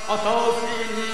atasini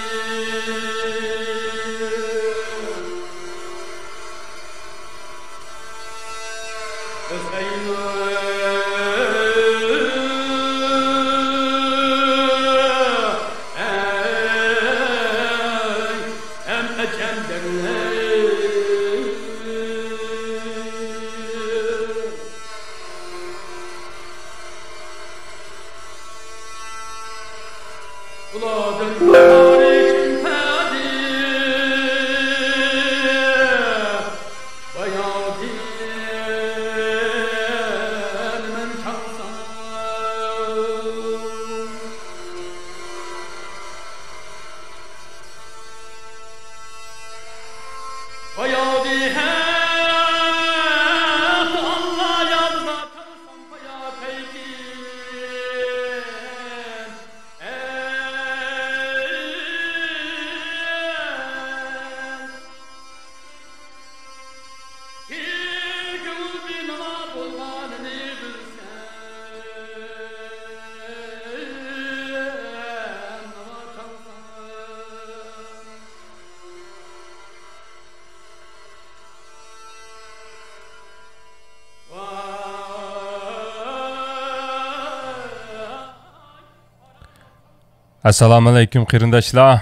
Assalamu alaykum qarindoshlar.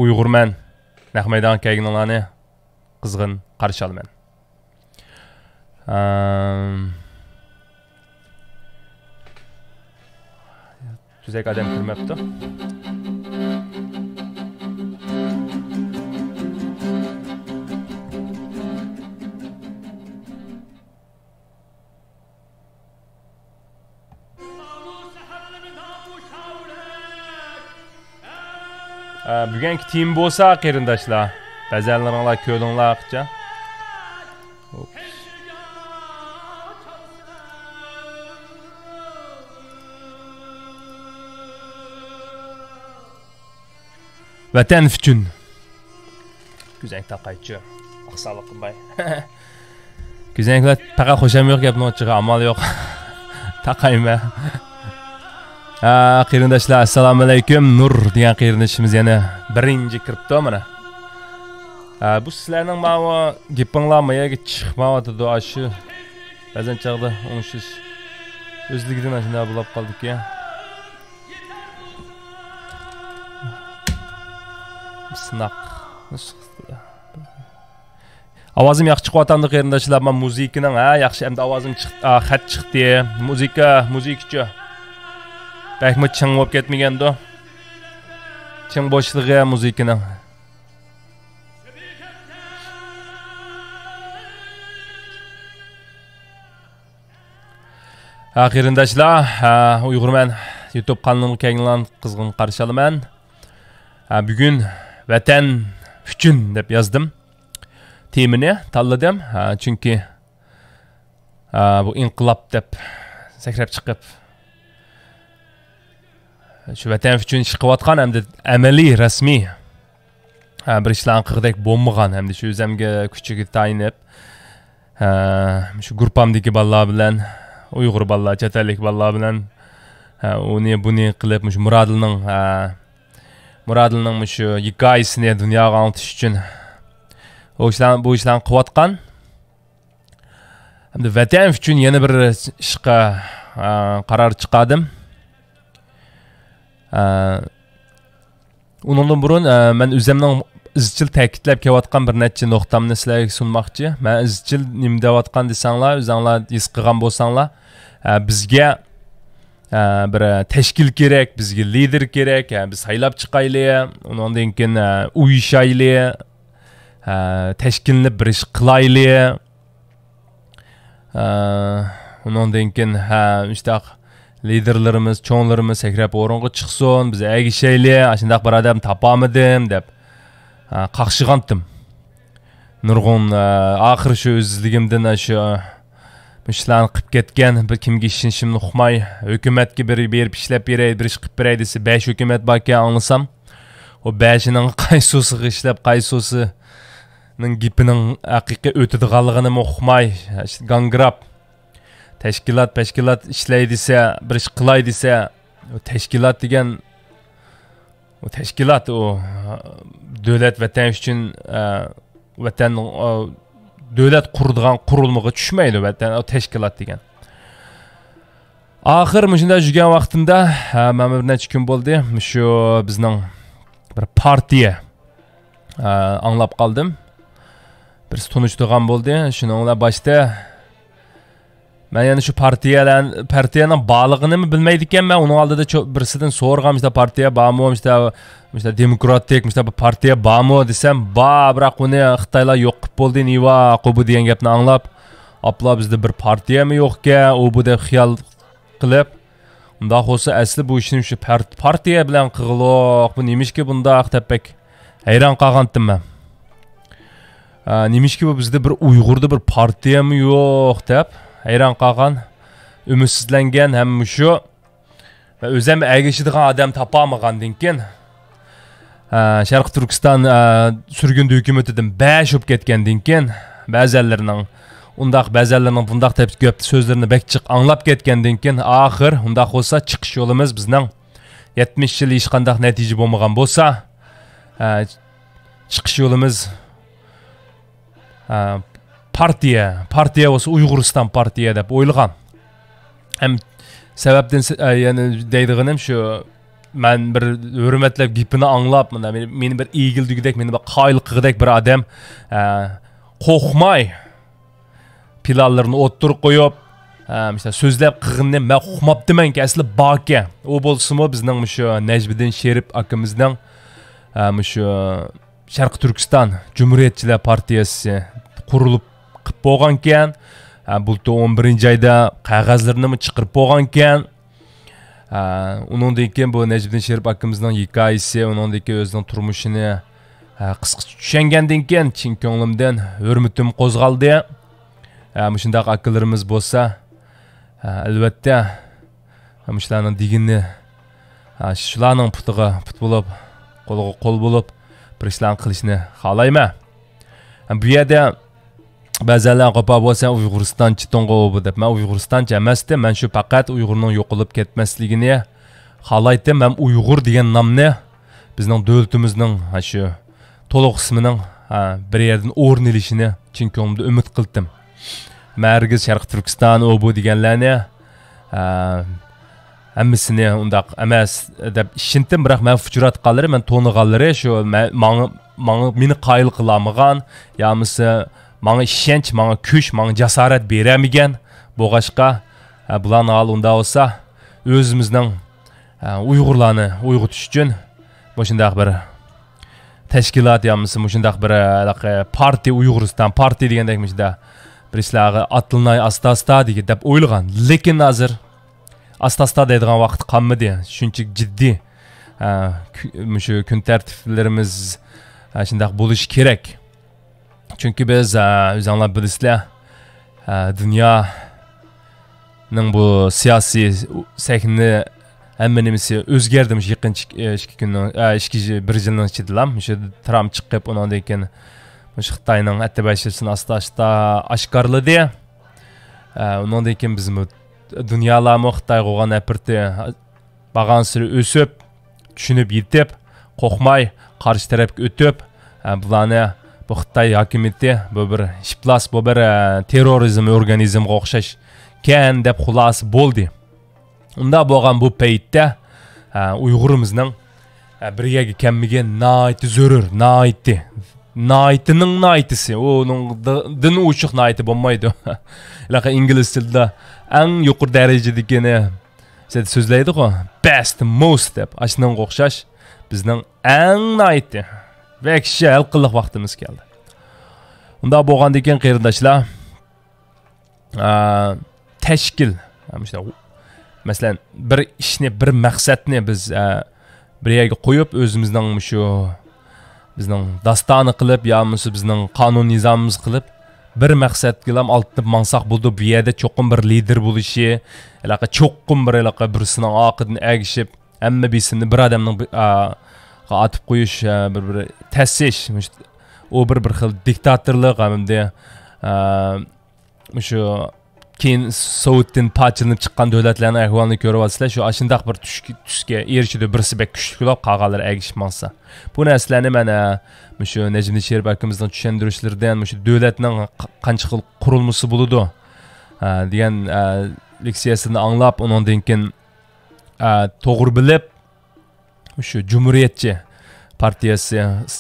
Uyg'urman. Nahmaydan kelganlarni qizg'in qarshi olaman. Tuzak odam kirmabdi. Bugungi tim bo'lsa qarindoshlar, ba'zanlaringlar ko'linglar aqcha. Vatan uchun. Güzel taqaychi. Aqsaliq qilmay. Güzellar faqat xo'sham yo'q gapni ochiq, amal yo'q. Taqayma. Qarindoshlar, assalomu alaykum. Nur degan qarindoshimiz yana birinchi kiribdi mana. Bu sizlarning mana gapinglar mayaga chiqmayotdi shu. Ba'zan chaqda o'ngshish o'zligidan shunday bo'lib qoldik-ku. Sınaq. Ovozim yaxshi chiqyapti qarindoshlar. Men muzikaning yaxshi endi ovozim chiqdi, xat chiqdi. Muzikachi. Belki çın olub ketmegəndi. Çın boşluğu muzikinin. Qarindoshlar, Uyg'urman YouTube kanalına kelganlarni qizg'in qarshi olaman. Bugun vatan uchun deb yozdim. Temini tanladim. Chunki bu inqilob deb sakrab chiqib şu vatan uchun chiqayotgan hamda amaliy rasmiy bir ishlarni qilgandek bo'lmagan hamda shu o'zimga kuchiga tayinib shu guruhimdagi bolalar bilan Uyg'ur bolalar, chet ellik bolalar bilan buni qilib shu Muradilning shu hikoyasini dunyoga anglatish uchun bu ishlarni qilayotgan hamda vatan uchun yana bir ishga qaror chiqardim. Onundan burun men o'zimning izchil ta'kidlab kelayotgan bir necha nuqtamni sizlarga sunmoqchi. Men izchil nima deyotgan desanglar, o'zinglar his qilgan bo'lsanglar, bizga bir tashkil kerak, bizga lider kerak, biz saylab chiqaylik, undan keyin uyushaylik, tashkilni bir ish qilaylik. Undan keyin işte liderlarimiz, çoğunlarımız sakrab o'ringa chiqsin, biz egishaylik, shunday bir odam topamadim deb qaqshigandim. Nurg'un oxir shu o'zligimdan shu ishlarni qilib ketgan, bir kimga ishonishimni uqmay, hukumatga berib ishlab beray, bir ish qilib beray desa, 5 hukumat bor ekan anglasam, o 5ning qaysosiga ishlab, qaysosining gipining haqiqiy o'tadiganligini uqmay, gangrab tashkilot ishlaydi desa, bir ish qilay desa, tashkilot degan o teşkilat o devlet vatan için vatan devlet kurduğun kurulmağa düşmeydi vatan o teşkilat degan. Ahir müşünde jügen vaxtında men bir neçe gün boldu. Şu bizning bir partiya anlap qaldım. Bir tunuştuğan boldu. Şununla başta men yani şu partiyanın bağlılığını mı bilmeydikken ben onun aldıda birisinden sorğam işte partiya bağmı işte demokratik işte partiya bağmı desem bırak onu Xitaylar yok qilib boldi niva qo'bu degan gapni anglab apla bizde bir partiya mı yok ki o bu da xiyal qilib undaq olsa asli bu ishni shu partiya bilan qilg'iliq bu nemishki bundaq deb pek hayron qolgandim men. Nemishki bu bizde bir Uyg'urda bir partiya mı yok deb hayron qolgan, ümidsizlangan ham shu va o'zim ergashadigan odam topolmagandan keyin Sharq Turkiston surgun hukumatidan bash bo'lib ketgandan keyin ba'zilarining bundaq deb ko'p so'zlarini bekchiq anglab ketgandan keyin oxir undaq bo'lsa chiqish yo'limiz bizning 70 yil hech qanday natija bo'lmagan bo'lsa chiqish yo'limiz partiya olsa Uyg'uriston partiya deb o'ylagan. Hem sebepten yani deydiğim şu men bir hürmetlep gipini anlap meni bir igildugidek meni bir qaylıqıdek bir adam qo'rqmay pilallarını o'ttirib qo'yib işte so'zlab qilganni men uqmabdimanki asli baka u bo'lsa-mu bizning shu Najmiddin Sherip akamizning shu Sharq Turkiston Cumhuriyetçiler partiyasi qurilib qilib bo'lgan ekan. Bultu 11-ayda qog'ozlarni chiqarib bo'lgan ekan. Uningdan keyin bu Najmiddin Sherip akamizning hikoyasi, uningdan keyin o'zining turmushini qisqa tushungandan keyin chin ko'nglimdan hurmatim qo'zg'aldi. Shunday akalarimiz bo'lsa, albatta shularning deginni shularning putiga put bo'lib, qo'liga qo'l bo'lib, bir ishlarni qilishni xohlayman. Bu yerda ba'zilar qo'pa bo'lsa Uyg'uristoncha to'ng'o bu deb. Men Uyg'uristoncha emasdim. Men shu faqat Uyg'urning yo'qolib ketmasligini xohlaydim. Men Uyg'ur degan nomni bizning davlatimizning shu to'liq ismining bir yerdan o'rin olishini chin ko'nglimda umid qildim. Margiz Sharq Turkiston o bu deganlarni hammasini undaq emas deb ishondim, biroq men fujurat qolari, men to'niganlari shu meni qayil qilamagan, yo'misa Manga ishonch, manga kuch, manga jasorat beramigan bo'g'ashqa bularni hal unda olsa o'zimizning Uyg'urlarni uyg'otish uchun shundaq bir tashkilot yo'misa shundaq bir partiya Uyg'uriston partiya degandek shunda bir ishlarga atılnay asta-asta deb o'ylagan. Lekin hozir asta-asta deydigan vaqt qolmadi. Shuncha jiddiy shu kun tartiblarimiz shundaq bo'lishi kerak. Çünkü biz o'zinglar bilasizlar dunyoning bu siyosiy sahnini hamma nimasi o'zgardi yaqin 2 kunning 1 yilning ichida shu Trump chiqib undan keyin Xitoyning attabashini asta-asta oshkorladi. Undan keyin biz dunyolarni Xitoy qo'ygan apirti bag'ansiri o'sib, tushunib yetib, qo'rqmay qarshi tarafga o'tib, bularni bu Xitoy hokimiyati bu bir shiplas, bu bir terrorizm organizmga o'xshash kan deb xulosa bo'ldi. Unda bo'lgan bu paytda Uyg'urimizning bir yerga kelmagan nayti zarur, naytining naytisi, uning dini uchuq nayti bo'lmaydi. Laqa ingliz tilida eng yuqori darajadagini so'zlaydi-ku, best, most deb. Ashunga o'xshash bizning eng nayti ve kishi hal qiliq vaqtimiz keldi. Unda bo'lgandan keyin qarindoshlar tashkil masalan bir ishni, bir maqsadni biz bir yerga qo'yib o'zimizning shu bizning dastoni qilib yoki bizning qonun nizomimiz qilib bir maqsadga ham olib mansaq bo'ldi. Bu yerda cho'qim bir lider bo'lishi, cho'qim birisining oqidan agishib hamma bisimni bir odamning atib qo'yish, bir ta'sish, o bir xil diktatorlik hamda shu keyin Sovetdan parchalanib chiqqan davlatlarning ahvolini ko'ryapsizlar. Shu ashundaq bir tusga erishdi, birisi bek kuchli bo'lib, qolganlar agishmasa. Bu narsalarni mana shu Najmiddin Sherib akamizning tushuntirishlaridan shu davlatning qancha xil qurilmasi bo'ladi degan leksiyasini anglab, undan keyin to'g'ri bilib shu Cumhuriyetçi partiyasi,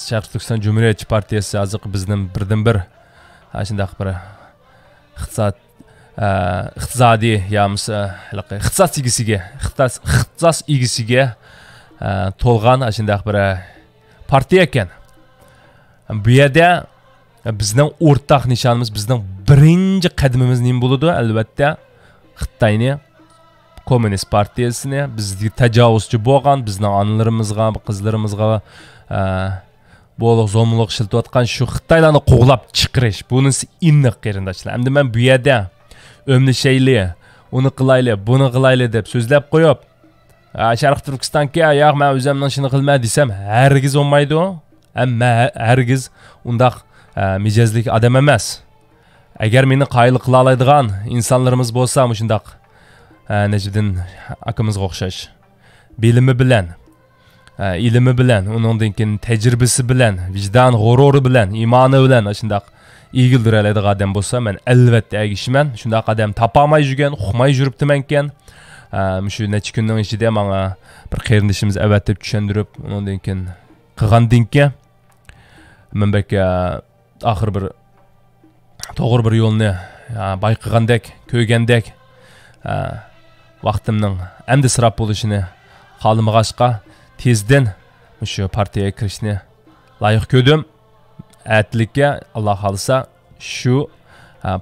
Sharq Turkiston Cumhuriyetçi partiyasi hozir bizning birdan-bir shundaq bir iqtisodiy ixtisos egisiga to'lgan shundaq bir partiya ekan. Bu yerda bizning o'rtaq nishonimiz, bizning birinchi qadamimiz nima bo'ladi? Albatta Xitoyni Komünist partiyasini bizga tajovuzchi bo'lgan, bizning onalarimizga, qizlarimizga bo'liq zo'mliq shiltayotgan shu Xitoylarni qo'g'lab chiqarish, bunisi aniq qarindoshlar. Endi men bu yerda o'mlashayli, uni qilayli, buni qilayli deb so'zlab qo'yib, Sharq Turkistonga yo'q, men o'zimning shuni qilma desam, hargiz olmaydi. Ammo hargiz undaq mijozlik odam emas. Agar meni qoyil qila oladigan insonlarimiz bo'lsa, shundaq Najmiddin akamizga o'xshash bilimi bilan, ilmi bilan, uningdan keyin tajribasi bilan, vijdon g'ururi bilan, iymoni bilan shundaq egildiradigan odam bo'lsa, men albatta agishman. Shundaq odam topolmay yurgan, uqmay yuribdiman ekan. Shu necha kunning ichida menga bir qarindishimiz avatib tushuntirib, undan keyin qilgandan keyin men baka oxir bir to'g'ri bir yo'lni bayqagandek, ko'ygandek vaqtimning endi sirab bo'lishini xohlamag'achqa tezdan shu partiyaga kirishni loyiq ko'rdim. Atlikka Alloh xolisa shu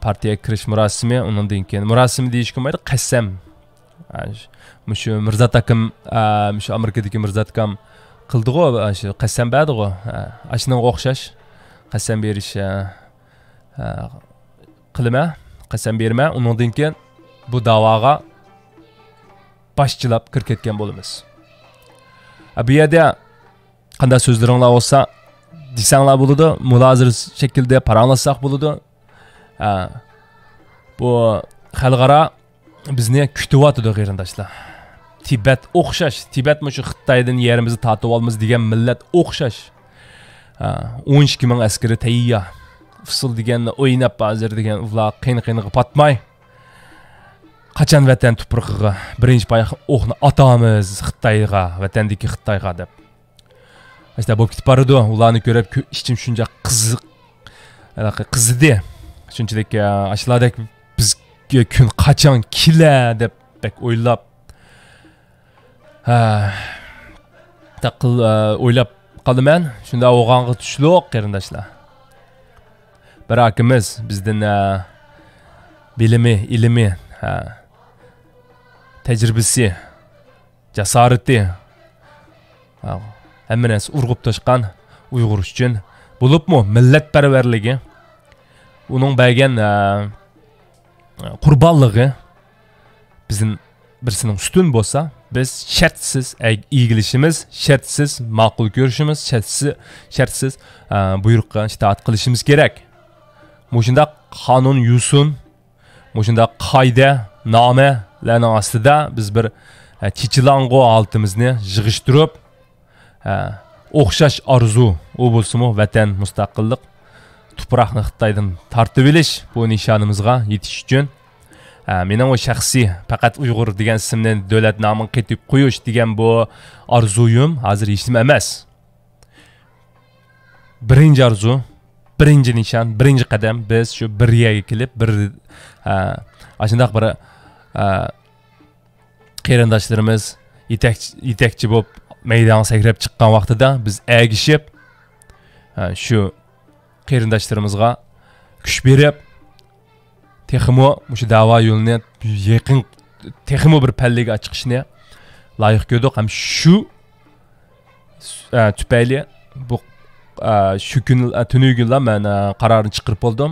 partiyaga kirish murosimi, undan keyin murosim deyish bo'lmaydi, qasam. Shu Mirzat akam, shu Amerikadagi Mirzat akam qildi-ku, shu qasam berdi-ku. Ashunga o'xshash qasam berish qilma, qasam berma, undan keyin bu da'voga boshchilab kirib ketgan bo'lamiz. Bu yerda qanday so'zlaringlar bo'lsa desanglar bo'ladi, mulozir shaklda paranlasak bo'ladi. Bu xalqaro bizni kutyapti qarindoshlar. Tibet o'xshash, Tibet shu Xitoydan yerimizni tortib olamiz degan millat o'xshash. 12 ming askari tayyor. Usul deganni o'ynab hozir degan ular qiyin-qiyinga patmay. Qachon vatan tuprog'iga birinchi pay o'qni atamiz Xitoyga, vatandagi Xitoyga deb. Asta bo'lib ketib boradi, ularni ko'rib ichim shuncha qizidi. Shunchalik ashladek bizga kun qachon kela deb bek o'ylab o'ylab qoldim. Shunda o'g'onga tushliq qarindoshlar. Bir akimiz bizdan bilimi, ilmi, tajribasi, jasorati hamma narsa urg'ib toshgan Uyg'ur uchun bo'libmi millatparvarligi, uning bergan qurbonligi bizning birisining ustun bo'lsa, biz shartsiz egilishimiz, shartsiz ma'qul ko'rishimiz, shartsiz buyruqqa itoat qilishimiz kerak. Mushunda qonun yusun, mushunda qoida, nomalarning ostida biz bir chichilango altimizni yig'ishtirib, o'xshash orzu, u bo'lsa-mu vatan, mustaqillik, tuproqni Xitoydan tortib olish, bu nishonimizga yetish uchun mening o shaxsiy faqat Uyg'ur degan ismni davlat nomini qetib qo'yish degan bu orzuyim hozir hech nima emas. Birinchi orzu, birinchi nishon, birinchi qadam biz shu bir yerga kelib, bir ashundaq bir qarindoshlarimiz yetakchi bo'lib maydonga sakrab chiqqan vaqtida biz agishib shu qarindoshlarimizga kuch berib, texmo shu da'vo yo'lini yaqin texmo bir pallaga chiqishni loyiq ko'rdik. Ham shu tufayli bu shu kun tunuygunlar men qarorni chiqarib oldim.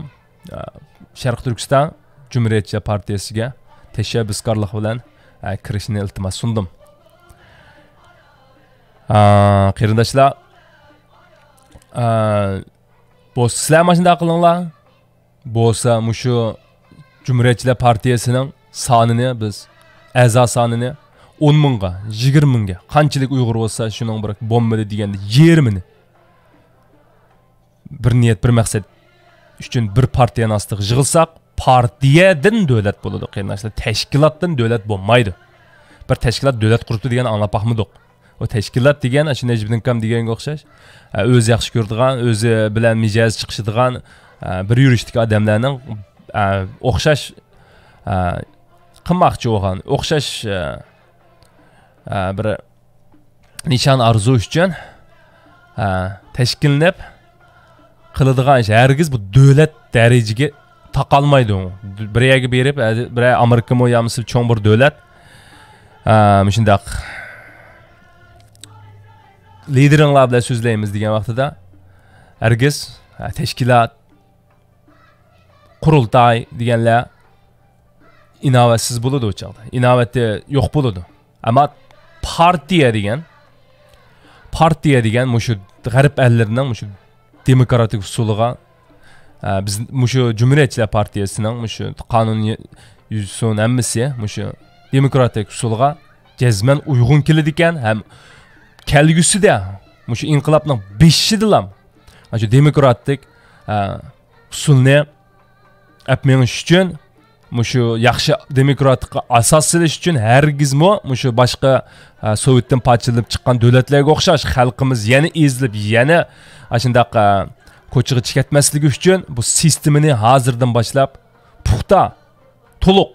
Sharq Turkiston Cumhuriyetçi partiyasiga tashabbuskorlik bilan kirishni iltimos sundim. Qarindoshlar, bu sizlar mana shunday qilinglar. Bo'lsa shu Cumhuriyetçiler Partiyasının sanını biz a'zo sanını 10 mingga, 20 mingga qanchalik Uyg'ur bo'lsa, shuning bir bombada deganda 20ni bir niyat, bir maqsad uchun bir partiyaning ostiga yig'ilsak, partiyadan davlat bo'ladi. Qarindoshlar, tashkilotdan davlat bo'lmaydi. Bir tashkilot davlat quribdi degan anglapaqmidiq. O tashkilot degan shu Najmiddin kam deganga o'xshash, o'zi yaxshi ko'radigan, o'zi bilan mijoz chiqishadigan bir yurishdik odamlarning o'xshash qilmoqchi bo'lgan, o'xshash bir nishon arzu uchun tashkillanib qiladigan ish hargiz bu davlat darajaga taqalmaydi. Bir yerga berib, bir Amerika mo'yamisi cho'ng bir davlat shundaq lideringlar bilan so'zlaymiz degan vaqtida hargiz tashkilot, qurultay deganlar inovatsiz bo'ladi o chaqda. Inovati yo'q bo'ladi. Ammo partiya degan mushu g'arb ellarining mushu demokratik usuliga biz mushu Cumhuriyetçiler Partiyasining mushu qonun yuzasining hammasi mushu demokratik usulga jazman uyg'un keladi ekan, ham kelgusida mushu inqilobning 5-yilida shu demokratik usulni apmenish uchun, mushu yaxshi demokratik asos solish uchun hargizmo mushu boshqa Sovetdan parchalanib chiqqan davlatlarga o'xshash xalqimiz yana ezilib, yana shundaq ko'chiga chiqatmasligi uchun bu sistemani hozirdan boshlab puxta, to'liq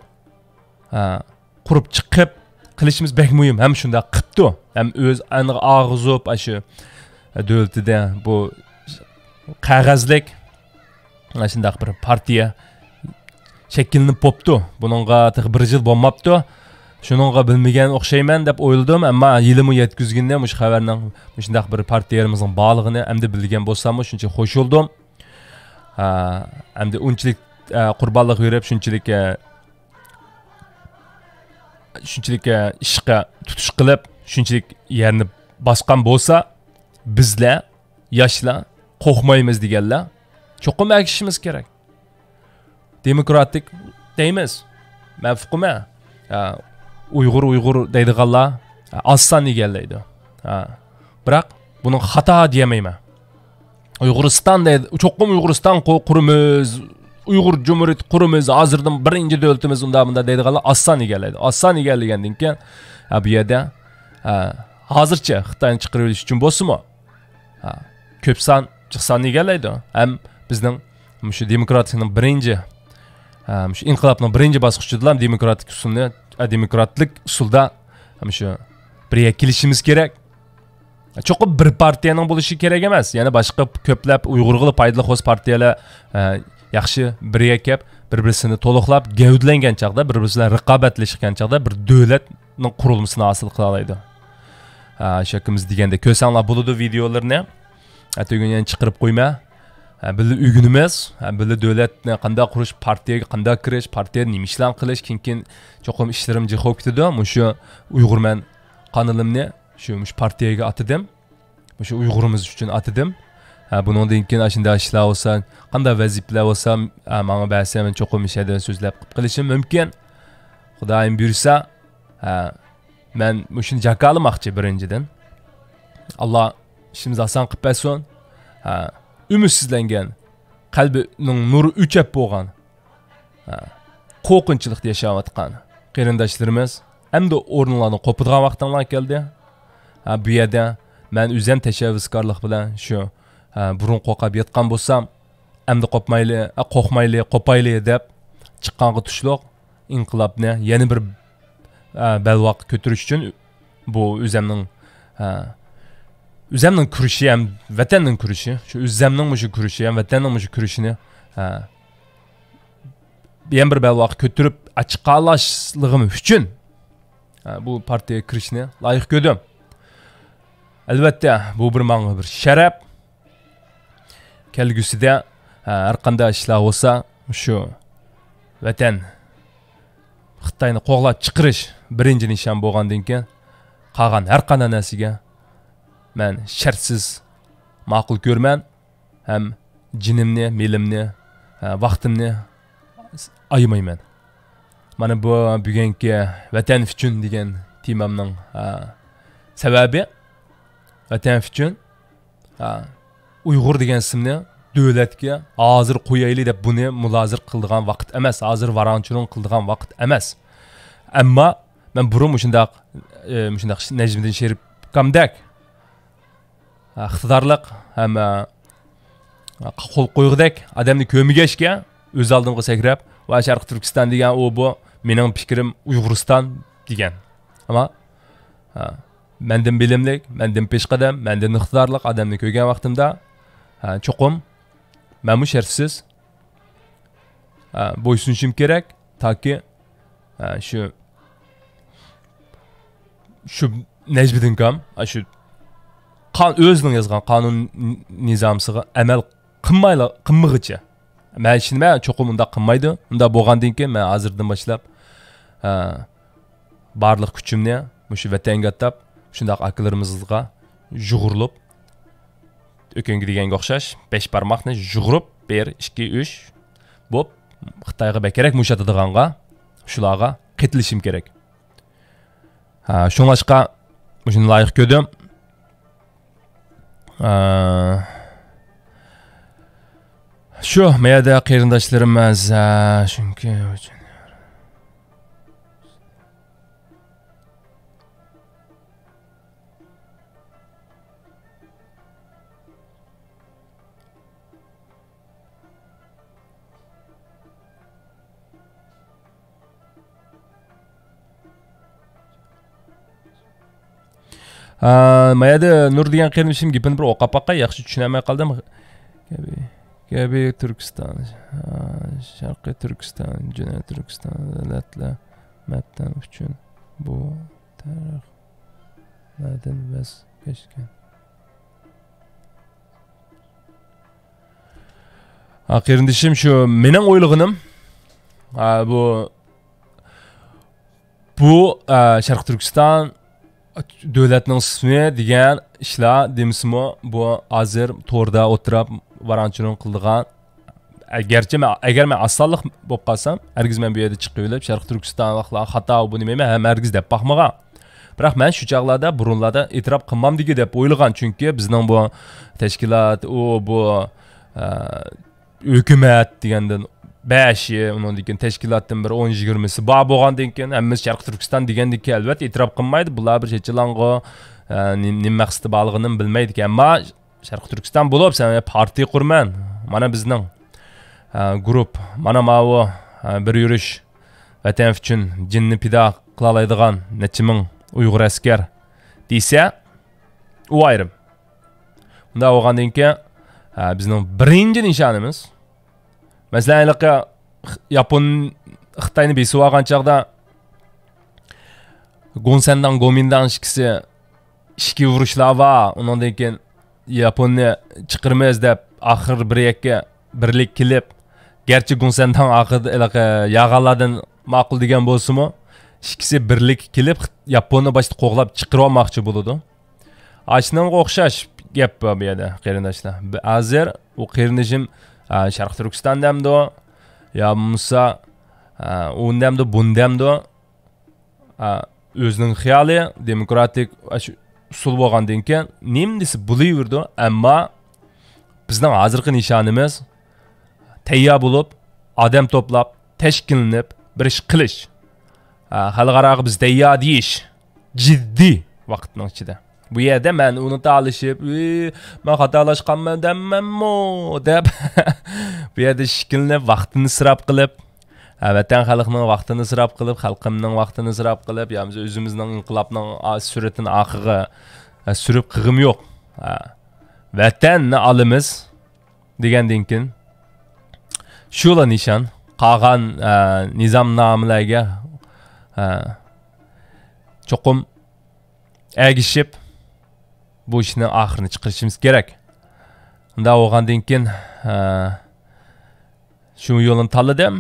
qurib chiqib qilishimiz bek muhim. Ham shunda qipti, ham o'z og'izib shu davlatida bu qog'ozlik shundaq bir partiya shakllanib bo'pti. Buningga bir yil bo'lmabdi. Shuningga bilmagan o'xshayman deb o'yladim, ammo yilimi yetkizganda mush xabarning shundaq bir partiyarimizning borlig'ini endi bilgan bo'lsam, shuncha qo'shildim. Endi unchalik qurbonlik berib, shunchalik ishqa tutish qilib, shunchalik yerni bosgan bo'lsa, bizlar yoshlar qo'rqmaymiz deganlar cho'qim agishimiz kerak. Demokratik deymiz. Mafhuma Uyg'ur deydiganlar aslan egallaydi. Biroq buni xato deyamayman. Uyg'uriston deydi, cho'qim Uyg'uriston qurimiz, Uyg'ur Cumhuriyeti qurimiz, hozirdan birinchi davlatimiz unda deydiganlar aslan egallaydi. Aslan egallagandan keyin bu yerda hozircha Xitoyni chiqarib olish uchun bo'lsa-mu, ko'p son chiqsan egallaydi. Ham bizning shu demokratikning birinchi shu inqilobning birinchi bosqichida demokratik usulda shu birga kelishimiz kerak. Cho'qib bir partiyaning bo'lishi kerak emas. Yana boshqa ko'plab Uyg'urga foydali xos partiyalar yaxshi birga kelib, bir-birini to'liqlab, gavdlangan chaqda, bir-biri bilan raqobatlashgan chaqda bir davlatning qurilmasini hosil qila oladi. Shakimiz deganda ko'rsanglar bo'ladi videolarni. Atog'ini chiqarib qo'yma. Billi uygunimiz, billi davlatni qanday qurish, partiyaga qanday kirish, partiyada nima ishlar qilish, keyin cho'qim ishlarim jihob ketdi. Mushu Uyg'urman qonilimni shu partiyaga atadim. Mushu Uyg'urimiz uchun atadim. Bundan keyin shunday ishlar bo'lsa, qanday vazifalar bo'lsa, menga ba'zi men cho'qim ishada so'zlab qilishim mumkin. Xudoyim buyursa, men mushuni jakalmoqchi birinchidan. Alloh ishimizni oson qilib bersin. Ümidsizlangan, qalbining nuri o'chib bo'lgan, qo'rqinchlikda yashayotgan qarindoshlarimiz hamda o'rnlarni qo'pirgan vaqtlar keldi. Bu yerda men o'zim tashabbuskorlik bilan shu burun qo'qab yotgan bo'lsam, hamda qo'rqmayli, qo'payli deb chiqqanga tushliq inqilobni yana bir balvoq ko'tarish uchun bu o'zimning kurişi ham vatanning kurişi, şu o'zimning mushu kurişi ham vatanning mushu kurishini bir balvoq ko'tarib chiqqanligim uchun bu partiyaga kirishni loyiq ko'rdim. Albatta bu bir menga bir sharaf. Kelgusida har qanday ishlar bo'lsa, shu vatan Xitoyni qo'g'lab chiqarish birinchi nishon bo'lgandan keyin qolgan har qanday narsaga men shartsiz ma'qul ko'rman. Ham jinimni, melimni, vaqtimni ayımayman. Mana bu bugungi vatan uchun degan temamning sababi vatan uchun Uyg'ur degan ismni davlatga hozir qo'yaylik deb buni mulozir qildigan vaqt emas, hozir varanchiron qildigan vaqt emas. Ammo men burun shundaq Najmiddin Sherif kamdak iqtidorliq ham qo'l qo'yg'idek odamni ko'migashga o'z oldimga sakrab va Sharq Turkiston degan bu mening fikrim Uyg'uriston degan. Ammo mendan bilimlik, mendan peshqadam, mendan iqtidorliq odamni ko'rgan vaqtimda cho'qim men bu shartsiz bo'ysunishim kerak toki shu Najmiddin kam shu o'zining yozgan qonun nizomisiga amal qilmag'icha men cho'qim unda qilmaydi. Unda bo'lgandan keyin men hozirdan boshlab barliq kuchimni shu vatanga atab shundaq akalarimizga jug'urilib o'kanga deganga o'xshash 5 barmoqni jug'urib 1 2 3 bo'p Xitoyga kerak mushatadiganға shularga qetilishim kerak. Shunlashqa shuni loyiq ko'rdim. Shu mayada qarindoshlarimiz chunki mayada Nur degan qarindoshim gapini bir o'qapaqqa yaxshi tushunmay qoldim. Gabi Turkiston, Sharqiy Turkiston, Janubiy Turkiston davlatlar matn uchun bu tarixlardan voz kechgan. Qarindoshim shu mening o'ylig'inim bu Sharq Turkiston davlatning ismi degan ishlar demismi bu hozir to'rda o'tirib varanchiron qildigan agar men asonlik bo'lib qolsam hargiz men bu yerda chiqib o'ylab Sharq Turkiston xato bu nima ham hargiz deb baxmagan. Biroq men shu chaqlarda burunlarda e'tirof qilmamdigi deb o'ylagan, chunki bizning bu tashkilot bu hukumat degandan 5 undan keyin tashkilotdan bir 10-20si bor bo'lgandan keyin hammasi Sharq Turkiston degandek albatta e'tirof qilmaydi. Bular bir chechilang'o nima maqsadi borligini bilmaydi. Ammo Sharq Turkiston bo'lib sen partiya qurman. Mana bizning guruh, mana bu bir yurish vatan uchun jinni pido qila oladigan necha ming Uyg'ur askar desa, u ayrim. Unda bo'lgandan keyin bizning birinchi nishonimiz masalan Yapon Xitoyni besib olgan chaqda Gonsandan Gomindan ishki urushlar va undan keyin Yaponni chiqirmaymiz deb oxir bir yakka birlik kelib, garchi Gonsandan oxir yag'alardan ma'qul degan bo'lsa-mu, ikkisi birlik kelib Yaponni boshda qo'g'lab chiqirib olmoqchi bo'ladi. Ashunga o'xshash gap bu yerda qarindoshlar. Hozir u qarindoshim Sharq Turkistondamdi, ya Musa undamdi, bundamdi. O'zining xiyoli demokratik usul bo'lgandan keyin nimdisi bo'laverdi, ammo bizning hozirgi nishonimiz tayyor bo'lib, odam to'plab, tashkillanib bir ish qilish. Xalqaro biz tayyor deyish jiddiy vaqtning ichida. Bu yerda men uni talishib, men xatolashganman demmanmi deb bu yerda shikillanib vaqtini isrof qilib, vatan xalqining vaqtini isrof qilib, xalqimning vaqtini isrof qilib, ya biz o'zimizning inqilobning suratini oxiga surib qig'im yo'q. Vatanni olamiz degandan keyin shular nishon qolgan nizomnomalarga cho'qim agishib bu ishni oxirini chiqarishimiz kerak. Unda bo'lgandan keyin shu yo'lni tanladim.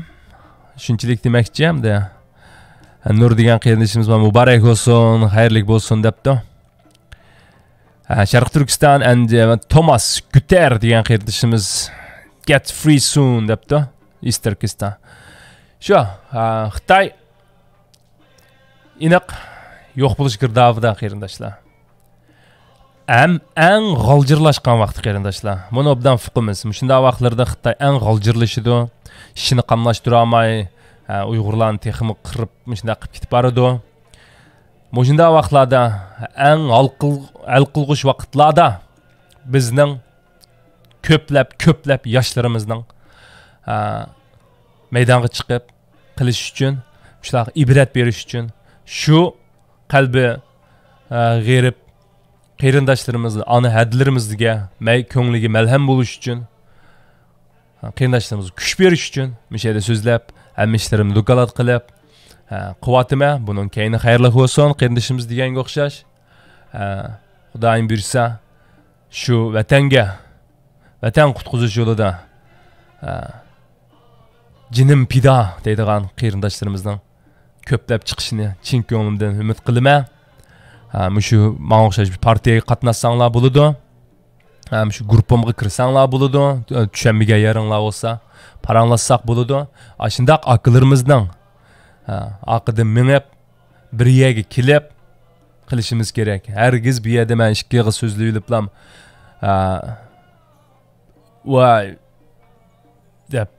Shunchalik demoqchi hamda Nur degan qarindoshimiz muborak bo'lsin, xayrli bo'lsin debdi. Sharq Turkiston and Thomas Guter degan qarindoshimiz get free soon debdi. East Turkiston. Şu Xitay iniq yo'q bo'lish girdobida qarindoshlar. Eng g'aljirlashgan vaqt qarindoshlar. Buni obdan fiqimiz. Shunday vaqtlarda Xitoy eng g'aljirlashidi. Ishini qamlashtira olmay, Uyg'urlarni texmi qirib, shunday qilib ketib boradi. Shunday vaqtlarda eng hal qilg'uch vaqtlarda bizning ko'plab yoshlarimizning maydonga chiqib qilish uchun, shularga ibrat berish uchun, shu qalbi g'erib qarindoshlarimizni, ana hadlarimizga, ko'ngliga malham bo'lish uchun, qarindoshlarimizni kuch berish uchun mishada so'zlab, hamma ishlarimni dokalat qilib, quvvatima, buning keyini xayrli bo'lsin, qarindoshimiz deganga o'xshash. Xudoyim buyursa, shu vatan qutqizish yo'lida jinim pida deydigan qarindoshlarimizning ko'plab chiqishini chin ko'nglimdan umid qilaman. Shu menga o'xshash bir partiyaga qatnashsanglar bo'ladi. Shu gruppamga kirsanglar bo'ladi. Tushanmaga yaringlar bo'lsa, paranglashsak bo'ladi. Shundoq aqllarimizning aqidan minib bir yerga kelib qilishimiz kerak. Hargiz bu yerda men ikki yig'i so'zlayiblam. Voy deb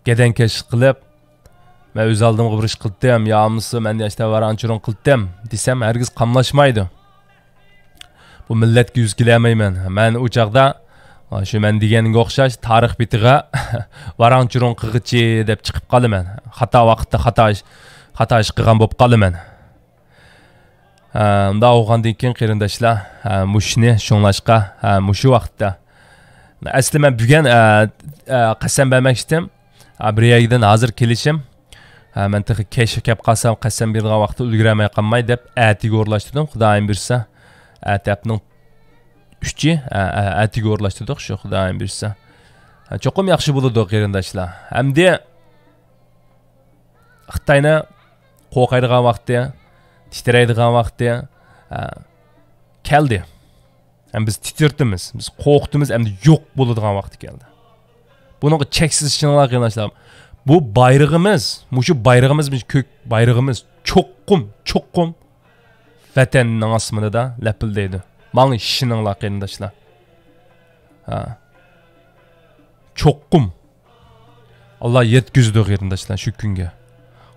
gedenkeş qilib, men o'z oldimga bir ish qildim, yo'qmisi men işte varanchiron qildim desam, hargiz qamlashmaydi. Bu millatga yuz kelmayman. Men u chaqda shu men deganga o'xshash tarix bitiga varanchiron qilg'ichi deb chiqib qolaman. Xato vaqtda xato ish qilgan bo'lib qolaman. Unda o'g'andan keyin qarindoshlar, mushni shunglashqa, mushu vaqtda asli men bugun qasam bermoqchidim. Bir yerdan hozir kelishim. Men texi kesh kelib qolsam, qasam bergan vaqtda ulgurmay qolmay deb atiga o'rlashtirdim. Xudoyim buyursa, atapning 3-chi atiga o'rlashtirdik, shu Xudoyim buyursa. Cho'qim yaxshi bo'ladi qarindoshlar. Hamda Xitoyni qo'rqaydigan vaqtda, titraydigan vaqtda keldi. Biz titirtimiz, biz qo'rqdimiz, hamda yo'q bo'ladigan vaqt keldi. Bunun cheksiz ishonlar qarindoshlar. Bu bayrağımız, şu bayrağımız, kök bayrağımız çoqqum vatanning asmini da lapildaydi. Mani işininglar qarindoshlar. Çoqqum. Allah yetkizdi qarindoshlar shu kunga.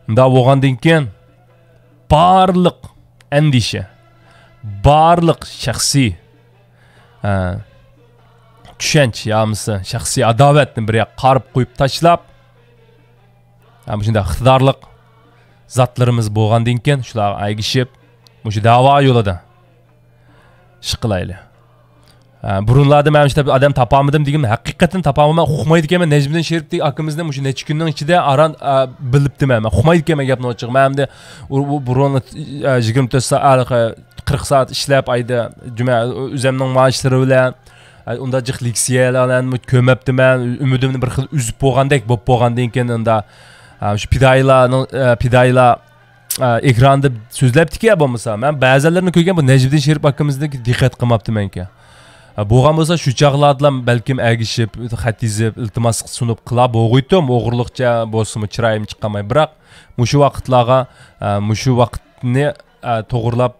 Unda bo'lgandan keyin barliq andisha, barliq shaxsiy tushunch yo'qmisi, shaxsiy adovatni bir yoqqa qarib qo'yib tashlab, shunday iqtidorliq zotlarimiz bo'lgandan keyin shular aygishib, shu da'vo yo'lida ish qilayli. Burunlarda men işte adam tapamadım dedim, haqiqatan tapamaman, uqmaydi ekanman. Nejmiddin Sherifdek akamizni shu necha kunning ichida aran bilibdim men. Uqmaydi ekanman gapni ochiq. Men hamda burun 24 soat, 40 soat ishlab ayda juma o'zimning maoshlari bilan unda jiq leksiyalarni ko'mabdim men. Umidimni bir xil uzib bo'lgandek bo'lib bo'lgandan keyin unda shu pidaylar ekranda so'zlabdiki bo'lmasa, men ba'zilarini ko'rgan bu Nejmiddin Sherif akamizniki diqqat qilmabdim menga. Bo'lgan bo'lsa shu chaqlardan balkim agishib, xat yozib, iltimos sunib qila bo'g'iydim, o'g'irliqcha bo'lsa-mu chiroyim chiqamay, biroq shu vaqtlarga shu vaqtni to'g'rilab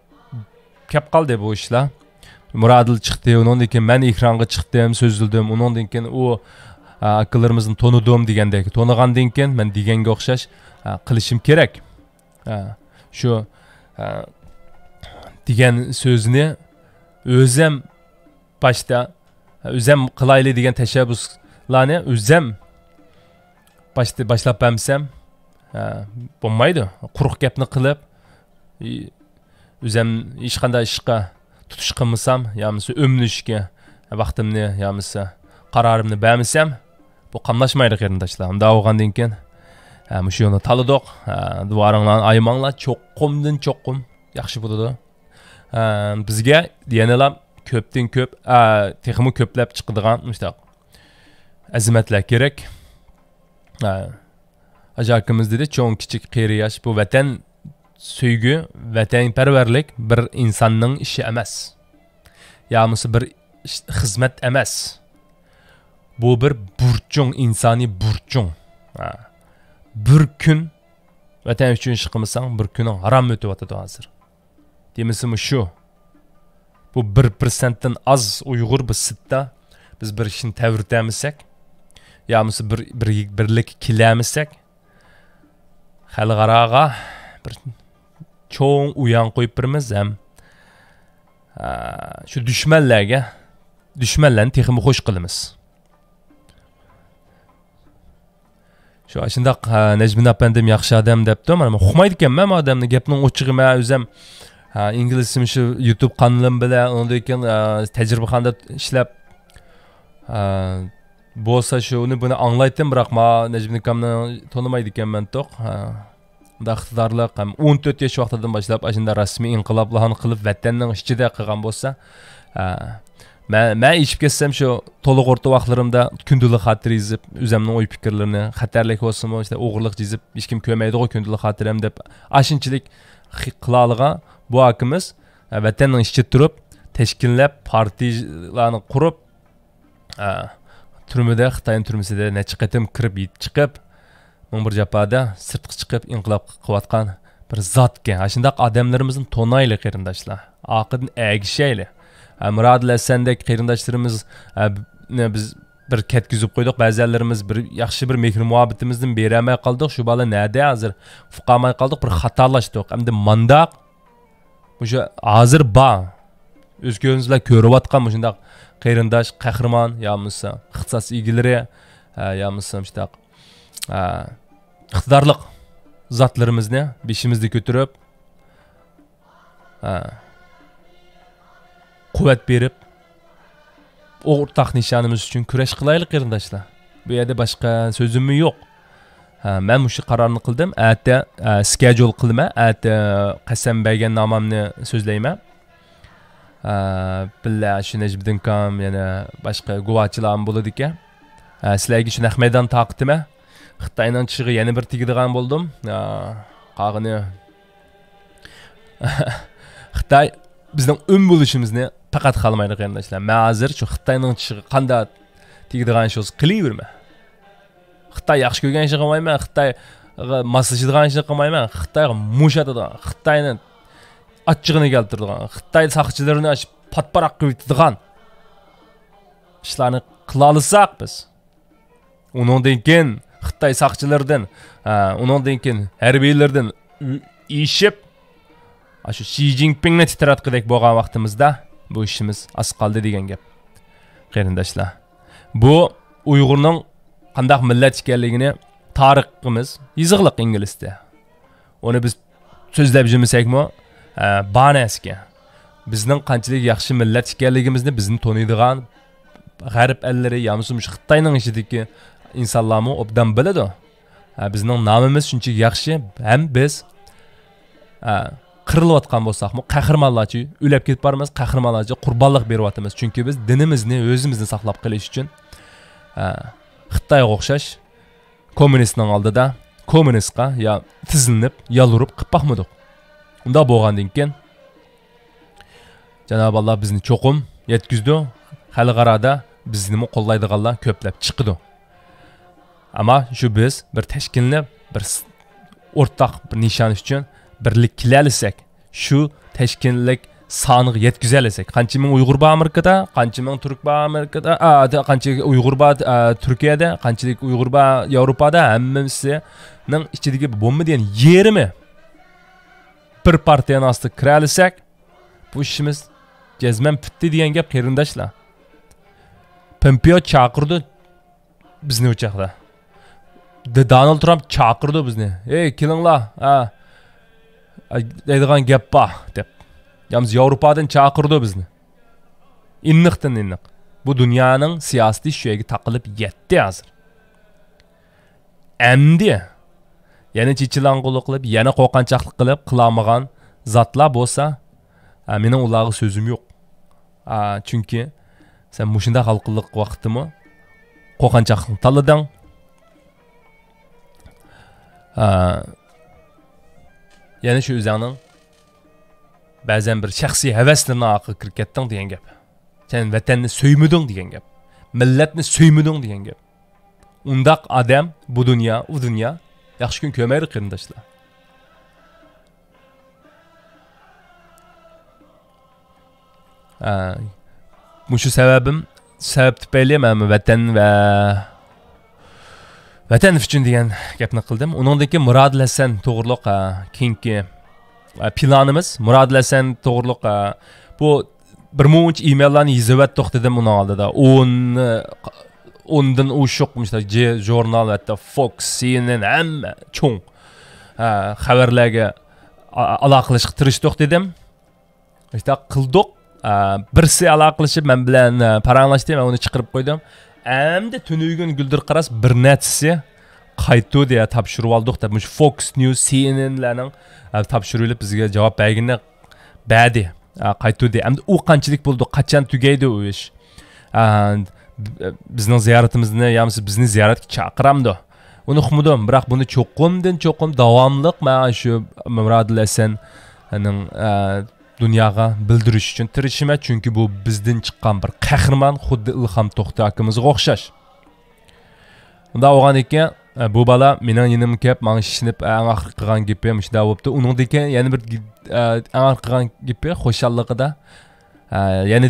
kelib qoldi bu ishlar. Muradil chiqdi, undan keyin men ekranga chiqdim, so'zildim, undan keyin u akalarimizni tonidim degandek, tonigandan keyin men deganga o'xshash qilishim kerak. Shu degan so'zni o'zim başta o'zim qilayli degan tashabbuslarni o'zim boshlab bermasam bo'lmaydi. Quruq gapni qilib, o'zim hech qanday ishga tutish qilmasam, yo'qmisa o'mlishga vaqtimni, yo'qmisa qarorimni bermasam, bu qamlashmaydi qarindoshlar. Unda bo'lgandan keyin shu yo'lni tanladik. Duoringlarni aymanglar, cho'qqum yaxshi bo'ladi. Bizga deyanelar köpten köp, texmi köplab chiqadigan işte azimatlar kerak. Ajakimiz dedi, çoğun kichik qeri yosh, bu vatan sevgi, vatanparvarlik bir insonning ishi emas. Yo'qmisi bir xizmat emas. Bu bir burchung, insoniy burchung. bir kun vatan uchun ish qilmasang bir kuning harom o'tib yotadi hozir. Demisimi shu. Bu 1%dan az Uyg'ur biz sitda biz bir ishni tavritamisak, yo'misi birlik kilamisak, xalqaraga bir cho'ng uyan qo'yib birimiz ham shu dushmanlarni texmi xo'sh qilamiz. Shu ashundaq Najmin apandim yaxshi odam debdi. Mana uqmaydi ekanman odamni gapning ochiqi. Men o'zim inglizim shu YouTube kanalim bilan undan keyin tajribaxonada ishlab bo'lsa shuni buni anglaydim, biroq men Najmin akamni tonimaydi ekanman to'q. Unda iqtidorliq ham 14 yosh vaqtidan boshlab ashunda rasmiy inqiloblarni qilib vatanning ichida qilgan bo'lsa, men ishib ketsam shu to'liq o'rta vaqtlarimda kundulik xatir yozib, o'zimning o'y fikrlarini, xatarlik bo'lsinmi, işte o'g'irlik yozib, hech kim ko'rmaydi o kundulik xatiram deb ashinchilik qila olgan bu akimiz vatanning ichida turib, tashkillab, partiyalarni qurib, turmada, Xitoy turmasida necha qatim kirib chiqib, ming bir japada sirtqa chiqib inqilob qilayotgan bir zotga. Ashundaq odamlarimizni tonayli qarindoshlar. Aqidni agishayli. Murad Hasandek qarindoshlarimiz biz bir ketkizib qo'ydik. Ba'zilarimiz bir yaxshi bir mehr muhabbatimizdan beramay qoldik. Shu bola nada hozir fuqamay qoldik, bir xatolashdik. Hamda mandaq o'sha hozir ba o'z ko'zingizlar ko'rayotgan shundaq qarindosh, qahramon yo'misa ixtisos egilari yo'misa shundaq iqtidorliq zotlarimizni beshimizda ko'tarib quvvat berib o'rtaq nishonimiz uchun kurash qilaylik qarindoshlar. Bu yerda boshqa so'zim yo'q. Men shu qarorni qildim. Ata schedule qilma, ata qasam bergan nomamni so'zlayman. Billa shu Najmiddin kam yana boshqa guvohchilarim bo'ladi ekan. Sizlarga shu Ahmeddan taqdima Xitoydan chiqib yana bir tegadigan bo'ldim. Qag'ini Xitoy bizning bo'lishimizni faqat xalmaydi qarindoshlar. Men hozir shu Xitoyning chiqib qanday tegadigan ishni qilaverma. Xitoy yaxshi ko'rgan ishni qilmayman, Xitoy moslashadigan ishni qilmayman, Xitoyga mushatadigan, Xitoyni achchig'ini keltiradigan, Xitoy saqchilarini patparaq qilib yutadigan ishlarni qila olsak biz. Uningdan keyin Xitoy saqchilaridan, uningdan keyin harbiylardan ishib, shu Xi Jinpingni titratqidek bo'lgan vaqtimizda bu ishimiz as qoldi degan gap. Qarindoshlar, bu Uyg'urning qandaq millat ekanligini tariximiz yozig'liq inglizda. Uni biz so'zlab yurmasakmi, ba'naska bizning qanchalik yaxshi millat ekanligimizni bizni toniydigan g'arb ellari, yo'misi Xitoyning ichidagi insonlarmi obdan biladi. Bizning nomimiz shunchaki yaxshi, ham biz qirilayotgan bo'lsakmi, qahramonlarcha o'lib ketib boramiz, qahramonlarcha qurbonlik beryapmiz. Chunki biz dinimizni, o'zimizni saqlab qolish uchun Xitoyga o'xshash kommunistning oldida kommunistga yo tizilib, yolurib qilib baxmadik. Unda bo'lgandan keyin Janob Alloh bizni cho'qim yetkizdi. Xalqarada bizni qo'llaydiganlar ko'plab chiqdi. Ama shu biz bir tashkilni bir o'rtaq bir nishon uchun birlik qilalisak, shu tashkillik soniga yetkazalisak, qancha ming Uyg'ur bor Amerikada, qancha ming turk bor Amerikada, qancha Uyg'ur bor Turkiyada, qanchalik Uyg'ur bor Yevropada, hammasining ichidagi bo'lmagan yerimi bir partiyaning ostiga kiralisak, bu ishimiz jazman bitdi degan gap qarindoshlar. Pompeo chaqirdi bizni o'chaqda. Donald Trump chaqirdi bizni. Ey, kelinglar, deydigan gap bor deb. Yalnız Yevropadan chaqirdi bizni. İnniqdan inniq. Bu dunyoning siyosiy shuyaga taqilib yetdi hozir. Endi yana chichilang'ulik qilib, yana qo'rqanchaqlik qilib qilamagan zotlar bo'lsa, mening ularga so'zim yo'q. Chunki sen mushunda xalqlik vaqtimi qo'rqanchaqlik tanlading. Yana shu o'zingning ba'zan bir shaxsiy havaslarni aqib kirib ketding degan gap. Sen vatanni so'ymiding degan gap. Millatni so'ymiding degan gap. Undaq odam bu dunyo, Yaxshi kun ko'maydi qarindoshlar. Mushu sabab tufayli men vatan uchun degan gapni qildim. Uningdan keyin Murodil Hasan to'g'riliq keyingi planimiz Murodil Hasan to'g'riliq bu bir muncha emaillarni yozib dedim uning oldida. Ondan uşuq jurnal hatta Fox, CNN hamma cho'ng xabarlarga aloqalashib tirishdik dedim. İşte qildik. Birisi aloqalashib men bilan paranglashdi, men uni chiqarib qo'ydim. Endi tunuygun Guldir Qaras bir netsi qaytdi deya topshirib oldik deb mush Fox News, CNN'larning topshirilib bizga javob berganda badi qaytdi deya. Endi u qanchalik bo'ldi, qachon tugaydi u ish. Bizning ziyoratimizni, ya'ni bizni ziyoratga chaqiramdi. Uni xumudim, biroq buni cho'qim davomliq mana shu Murodil Hasanning dunyoga bildirish uchun tirishima, chunki bu bizdan chiqqan bir qahramon, xuddi Ilhom To'xta akamizga o'xshash. Unda o'g'an ekan, bu bola mening yonimga kelib, menga shishinib, eng oxir qilgan gapim shunday bo'libdi. Uningdan yana bir eng oxir qilgan gapi xo'shalligida, ya'ni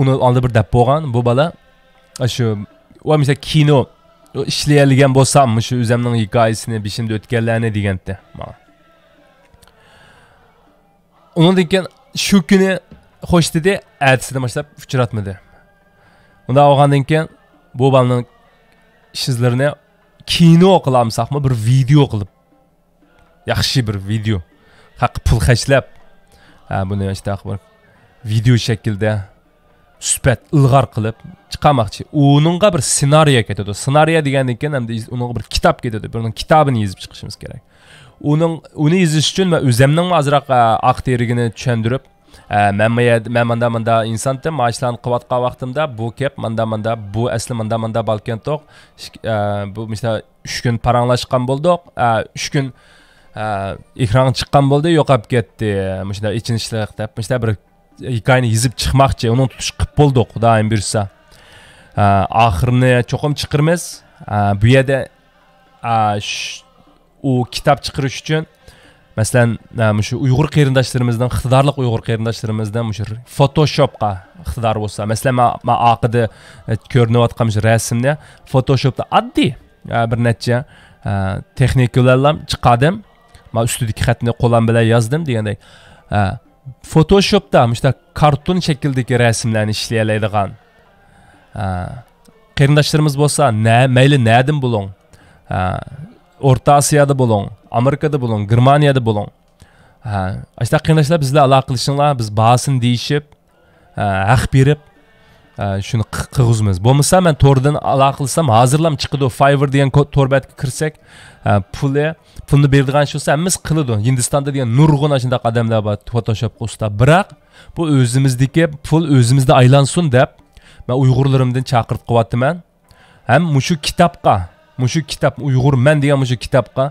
uni oldi bir deb bo'lgan bu bola shu va mesela kino ishlaydigan bo'lsam, shu o'zimning hikoyasini beshimda o'tganlarni deganda. Uningdan keyin shu kuni xo'sh dedi, ertasidan boshlab uchratmadi. Unda olgandan keyin bu bolaning ishizlarini kino qilamsaqmi, bir video qilib, yaxshi bir video, haqi pul xashlab, buni işte bir video shaklda sifat ilg'or qilib chiqarmoqchi. Uningga bir ssenariy ketadi. Ssenariy degandan keyin hamda uningga bir kitob ketadi. Buning kitobini yozib chiqishimiz kerak. Uni yozish uchun men o'zimning azroq aqterigini tushundirib, men manda insonda mashlarni qilayotgan vaqtimda bu kep manda bu asli manda balkan to'q. Bu mesela 3 kun paranglashgan bo'ldik. 3 kun ekran chiqqan bo'ldi, yo'qolib ketdi. Shunda ichinishlar deb, shunda bir hikoyani yozib chiqmoqchi, uni tutish qilib bo'ldik, xudoyim bersa. Oxirini cho'qim chiqirmiz. Bu yerda u kitob chiqarish uchun masalan shu Uyg'ur qarindoshlarimizdan, iqtidorli Uyg'ur qarindoshlarimizdan shu Photoshopga iqtidor bo'lsa, masalan men aqida ko'rinayotgan shu rasmni Photoshopda oddiy bir necha texnikalarla chiqardim. Men ustidagi xatni qo'lim bilan yozdim degandek. Photoshopda işte karton şekildeki resimlerini işleyebildiğin qarindoshlarimiz bo'lsa, mayli nereden bulun, Orta Asya'da bulun, Amerika'da bulun, Germaniyada bulun. İşte qarindoshlar bizle aloqalashinglar, biz bahasini deyishib, haq berib, shuni qilg'izmiz. Bo'lmasa men to'rdan aloqalashsam, hozirlam chiqadi, Fiverr degan to'rbatga kirsak, pulni beradigan shu hammamiz qiladi. Hindistonda degan nurg'un shunday odamlar bor, Photoshopga usta. Biroq bu o'zimizdagi pul o'zimizda aylansin deb men Uyg'urlarimdan chaqirib qo'yapman. Ham mushu kitobga, mushu kitob Uyg'ur men degan mushu kitobga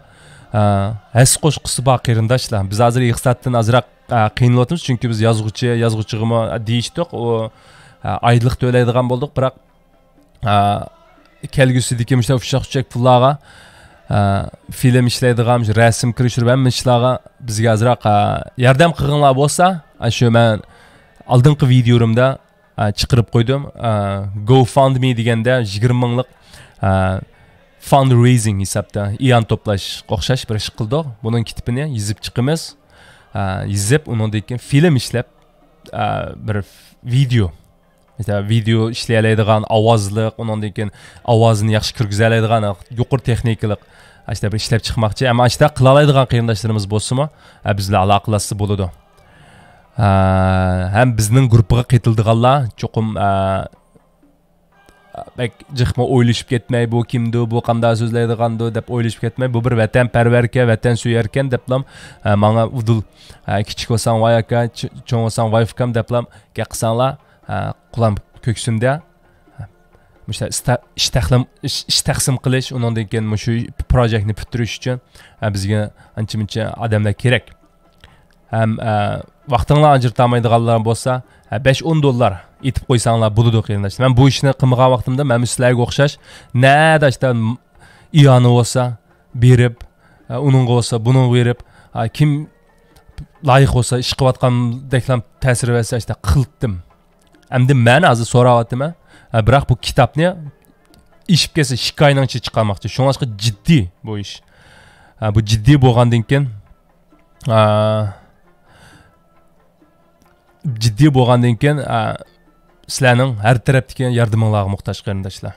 has qo'shqisi bor qarindoshlar. Biz hozir iqtisoddan azroq qiynalyapmiz, chunki biz yozuvchig'imi deyishdik, o oylik to'laydigan bo'ldik, biroq kelgusidagi mushu ufshaq pullarga film ishlaydigan, rasm kirishtirib hamma ishlarga bizga azroq yordam qilganlar bo'lsa, shu men oldingi videomda chiqarib qo'ydim. GoFundMe deganda 20 minglik fundraising hisobda iyon to'plash o'xshash bir ish qildik. Buning kitobini yozib chiqamiz. Yozib, undan keyin film ishlab bir video, mesela video ishlaydigan ovozliq, undan keyin ovozini yaxshi kirgizadigan yuqori texnikalik işte bir ishlab chiqmoqchi. Ammo işte qila oladigan qarindoshlarimiz bo'lsa-mu, bizlar aloqalashsa bo'ladi. Hem bizning guruhga qaytildiganlar cho'qim bek jiqma o'ylashib ketmay, bu kimdi, bu qanday so'zlaydigandi deb o'ylashib ketmay, bu bir vatanparvarka, vatan suyarkan deblam menga udul kichik bo'lsam voy aka, cho'ng bo'lsam voy ukam deblam qilsanglar, qulam ko'ksimda ish taqsim qilish, undan keyin shu proyektni bitirish uchun bizga ancha-muncha odamlar kerak. Ham vaqtinglar ajratmaydiganlar bo'lsa, 5-10 dollar etib qo'ysanglar bo'ladi qarindoshlar. Men bu ishni qilmagan vaqtimda men sizlarga o'xshash nada işte iyoni bo'lsa berib, Onun olsa bunun verip kim layık olsa iş kıvatkan deklam tesir verse işte kıldım. Endi men azı soravatım. Bırak bu kitap ne? İşip kese şikayının içi çıkarmakçı. Şuna başka ciddi bu iş. Bu ciddi boğandın ken ciddi boğandın ken sizlerning her tarafdaki yardımınızga muhtaç qarindoshlar.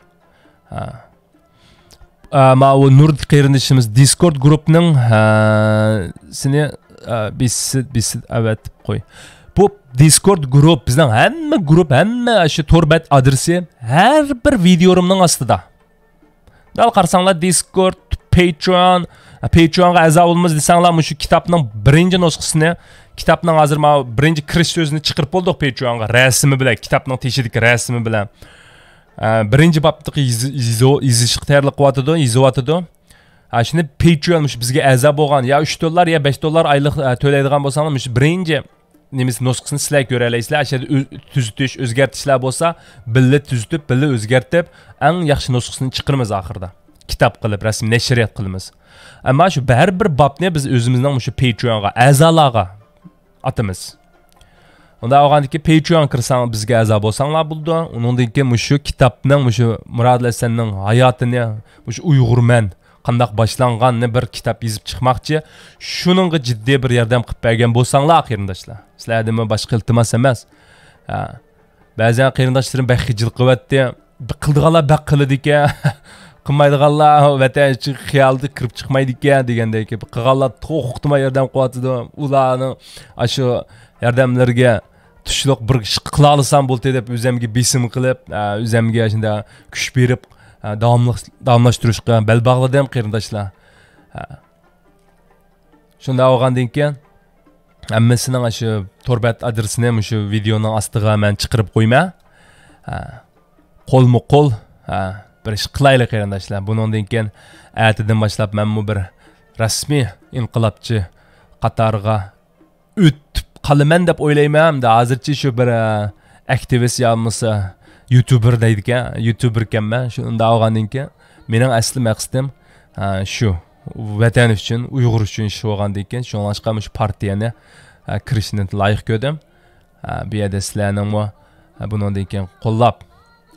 Ma o Nur qarindoshimiz Discord grupning seni biz evet qo'y. Bu Discord grup bizning hamma shu torbat adresi her bir videomning ostida. Dal qarsanglar Discord, Patreonga a'zo bo'lamiz desanglar, shu kitobning birinchi nusxasini, kitobning hozir ma birinchi kirish so'zini chiqarib bo'ldik Patreonga, rasmi bilan, kitobning teshidagi rasmi bilan. Birinchi babdagi izish tayyorlik qilyotidi. Shuni Patreon bizga a'zo bo'lgan, ya $3 ya $5 oylik to'laydigan bo'lsanglar, shu birinchi nimiz nusxasini sizlar ko'ra olasizlar. Ashada tuzitish, o'zgartirishlar bo'lsa, billa tuzitib, billa o'zgartib, eng yaxshi nusxasini chiqaramiz oxirida. Kitob qilib, rasmiy nashriyat qilamiz. Ammo shu har bir babni biz o'zimizning shu Patreonga, a'zolarga atamiz. Unda olgandiki Patreon kirsang bizga a'zo bo'lsanglar bo'ldi. Uningdan keyin shu kitobning shu Murod Lasanning hayotini, shu Uyg'urman qandaq boshlanganini bir kitob yozib chiqmoqchi. Shuningga jiddiy bir yordam qilib bergan bo'lsanglar qarindoshlar. Sizlardan boshqa iltimos emas. Ba'zan qarindoshlarim baxijil qilyapti. Qildiganlar baq qiladi ekan. Qilmaydiganlar vatan uchun xiyolda kirib chiqmaydi ekan degandek. Qilganlar to'xtamay yordam qilyapti. Ularni shu yordamlarga tushliq bir ish qila olsam bo'ldi deb o'zimga besim qilib, o'zimga shunda kuch berib davomlashtirishga bel bog'ladim qarindoshlar. Shunda olgandan keyin hammasining shu torbat adresini shu videoning ostiga men chiqarib qo'yma. Qo'lma-qo'l bir ish qilaylik qarindoshlar. Bundan keyin atidan boshlab men bir rasmiy inqilobchi qatoriga o'tib qalaman deb o'ylayman. Hozircha shu bir aktivist yo'qmasa YouTuber deydi ekan, YouTuber ekanman. Shunda olgandan keyin mening asli maqsadim shu vatan uchun, Uyg'ur uchun ish bo'lgandan keyin shunlashqa shu partiyani kirishni loyiq ko'rdim. Bu yerda sizlarning bundan keyin qo'llab